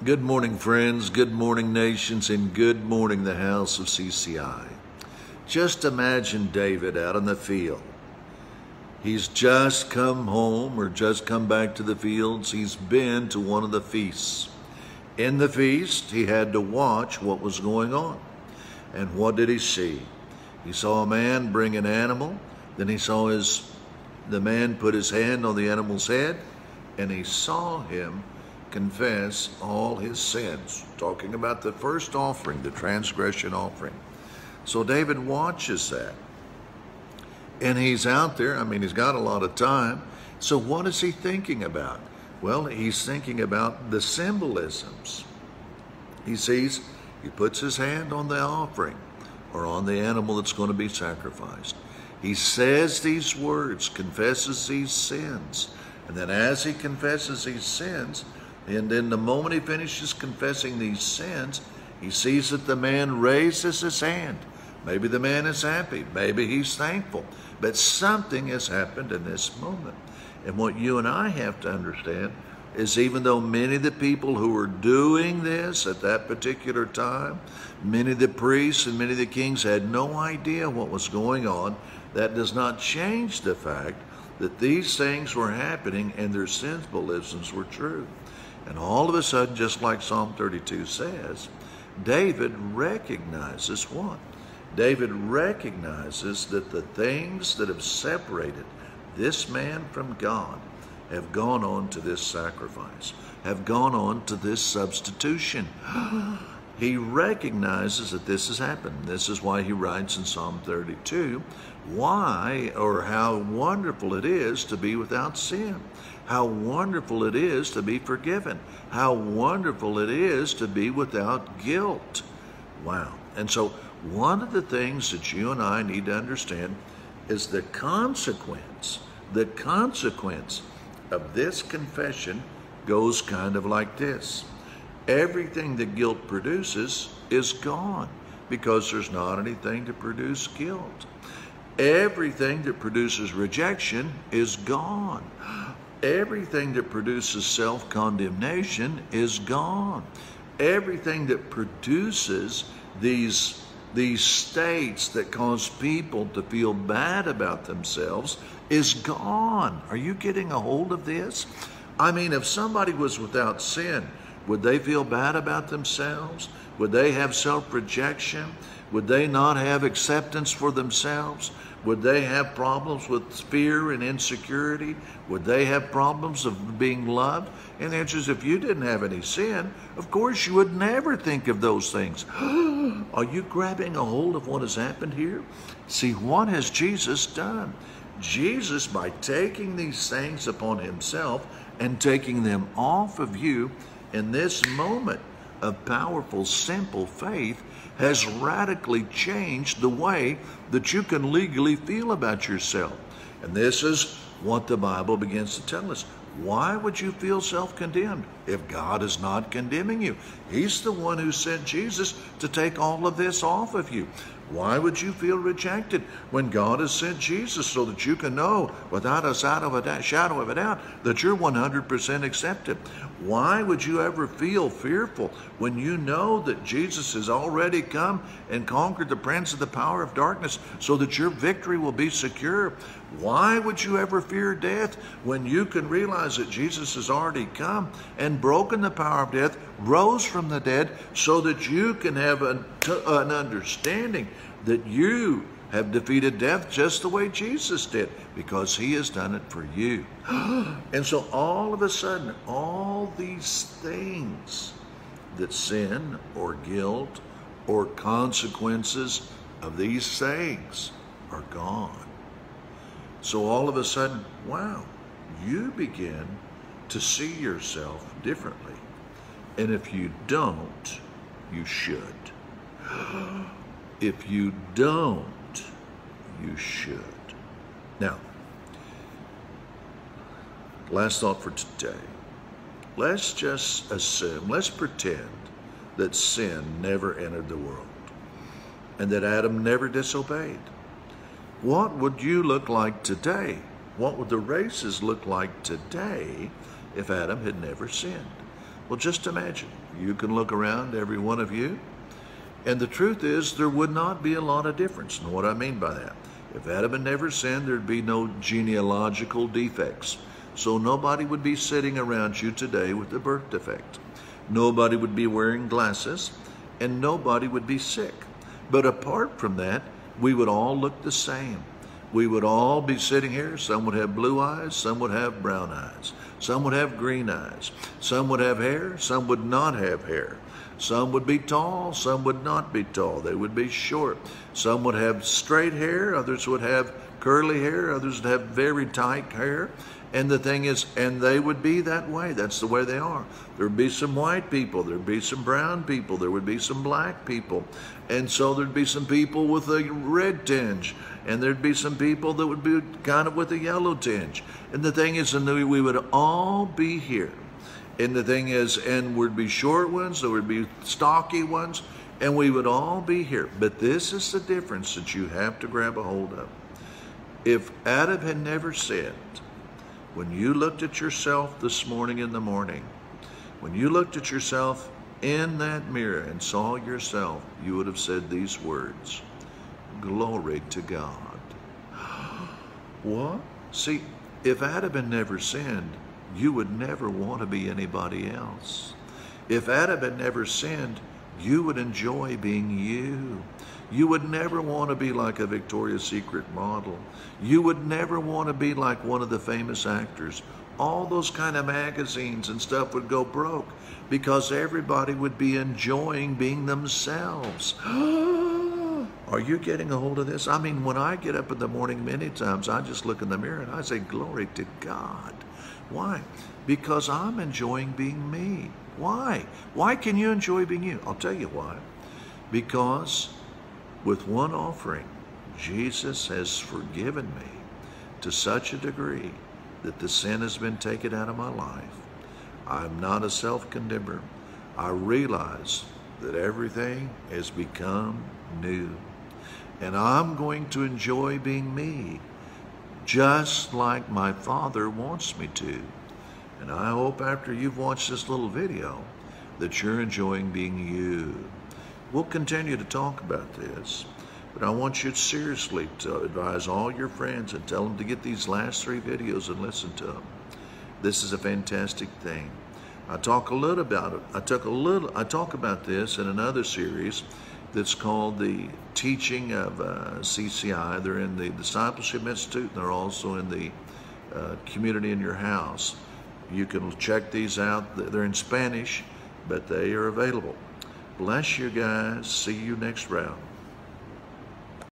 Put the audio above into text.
Good morning, friends. Good morning, nations, and good morning, the house of CCI. Just imagine David out in the field. He's just come home or just come back to the fields. He's been to one of the feasts. In the feast, he had to watch what was going on. And what did he see? He saw a man bring an animal. Then he saw the man put his hand on the animal's head, and he saw him confess all his sins, talking about the first offering, the transgression offering. So David watches that, and he's out there. He's got a lot of time. So what is he thinking about? Well, he's thinking about the symbolisms. He sees, he puts his hand on the offering or on the animal that's going to be sacrificed. He says these words, confesses these sins, and then as he confesses these sins, and then the moment he finishes confessing these sins, he sees that the man raises his hand. Maybe the man is happy. Maybe he's thankful. But something has happened in this moment. And what you and I have to understand is even though many of the people who were doing this at that particular time, many of the priests and many of the kings had no idea what was going on, that does not change the fact that these things were happening and their symbolisms were true. And all of a sudden, just like Psalm 32 says, David recognizes what? David recognizes that the things that have separated this man from God have gone on to this sacrifice, have gone on to this substitution. He recognizes that this has happened. This is why he writes in Psalm 32, why or how wonderful it is to be without sin. How wonderful it is to be forgiven. How wonderful it is to be without guilt. Wow. And so one of the things that you and I need to understand is the consequence of this confession goes kind of like this. Everything that guilt produces is gone because there's not anything to produce guilt. Everything that produces rejection is gone. Everything that produces self-condemnation is gone. Everything that produces these states that cause people to feel bad about themselves is gone. Are you getting a hold of this? If somebody was without sin, would they feel bad about themselves? Would they have self-rejection? Would they not have acceptance for themselves? Would they have problems with fear and insecurity? Would they have problems of being loved? And the answer is, if you didn't have any sin, of course you would never think of those things. Are you grabbing a hold of what has happened here? See, what has Jesus done? Jesus, by taking these things upon himself and taking them off of you in this moment of powerful, simple faith, has radically changed the way that you can legally feel about yourself. And this is what the Bible begins to tell us. Why would you feel self-condemned if God is not condemning you? He's the one who sent Jesus to take all of this off of you. Why would you feel rejected when God has sent Jesus so that you can know without a shadow of a doubt that you're 100% accepted? Why would you ever feel fearful when you know that Jesus has already come and conquered the prince of the power of darkness so that your victory will be secure? Why would you ever fear death when you can realize that Jesus has already come and broken the power of death, rose from the dead, so that you can have an understanding that you have defeated death just the way Jesus did, because he has done it for you. And so all of a sudden, all these things that sin or guilt or consequences of these things are gone. So all of a sudden, wow, you begin to see yourself differently. And if you don't, you should. If you don't, you should. Now, last thought for today. Let's just assume, let's pretend that sin never entered the world and that Adam never disobeyed. What would you look like today? What would the races look like today if Adam had never sinned? Well, just imagine. You can look around, every one of you, and the truth is there would not be a lot of difference. And what I mean by that, if Adam had never sinned, there'd be no genealogical defects. So nobody would be sitting around you today with a birth defect. Nobody would be wearing glasses, and nobody would be sick. But apart from that, we would all look the same. We would all be sitting here. Some would have blue eyes, some would have brown eyes, some would have green eyes, some would have hair, some would not have hair. Some would be tall, some would not be tall. They would be short. Some would have straight hair, others would have curly hair, others would have very tight hair. And the thing is, and they would be that way. That's the way they are. There'd be some white people, there'd be some brown people, there would be some black people. And so there'd be some people with a red tinge, and there'd be some people that would be kind of with a yellow tinge. And the thing is, and we would all be here. And the thing is, and there'd be short ones, there would be stocky ones, and we would all be here. But this is the difference that you have to grab a hold of. If Adam had never sinned, when you looked at yourself this morning in the morning, when you looked at yourself in that mirror and saw yourself, you would have said these words, "Glory to God." What? See, if Adam had never sinned, you would never want to be anybody else. If Adam had never sinned, you would enjoy being you. You would never want to be like a Victoria's Secret model. You would never want to be like one of the famous actors. All those kind of magazines and stuff would go broke because everybody would be enjoying being themselves. Are you getting a hold of this? I mean, when I get up in the morning, many times I just look in the mirror and I say, "Glory to God." Why? Because I'm enjoying being me. Why? Why can you enjoy being you? I'll tell you why. Because with one offering, Jesus has forgiven me to such a degree that the sin has been taken out of my life. I'm not a self-condemner. I realize that everything has become new. And I'm going to enjoy being me, just like my Father wants me to. And I hope after you've watched this little video that you're enjoying being you. We'll continue to talk about this, but I want you seriously to advise all your friends and tell them to get these last 3 videos and listen to them. This is a fantastic thing. I talk a little about it. I talk about this in another series that's called the Teaching of CCI. They're in the Discipleship Institute, and they're also in the Community in Your House. You can check these out. They're in Spanish, but they are available. Bless you guys. See you next round.